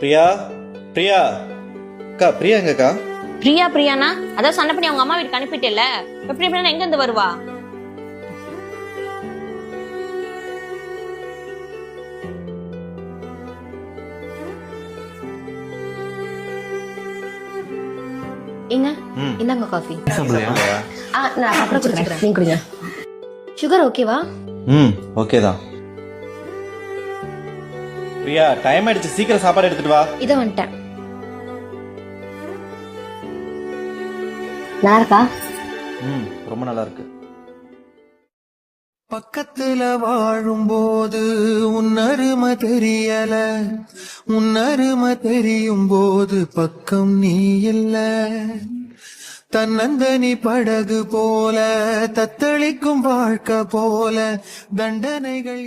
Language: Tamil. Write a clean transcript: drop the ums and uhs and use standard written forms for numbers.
பிரியா பிரியா அக்கா பிரியா எங்கக்கா? பிரியானா அதான் சண்டை பண்ணி அவங்க அம்மா வீட்டுக்கு அனுப்பிட்டேல. எப்படி எப்படின்னா எங்க இருந்து வருவா? ஏங்க இந்தாங்க காஃபி. நான் அப்புறம் குடிச்சுக்கிறேன், நீங்க குடிங்க. சுகர் ஓகேவா? ஓகே தான். பிரியா டைம் ஆயிடுச்சு, சீக்கிரம் சாப்பாடு எடுத்துட்டு வா. இத வந்துட்டேன். நல்லா இருக்கா? ரொம்ப நல்லா இருக்கு. பக்கத்துல வாழும்போது உன்னருமை தெரியல, உன்னருமை தெரியும் போது பக்கம் நீ இல்ல. தன்னந்தனி படகு போல தத்தளிக்கும் வாழ்க்கை போல தண்டனைகள்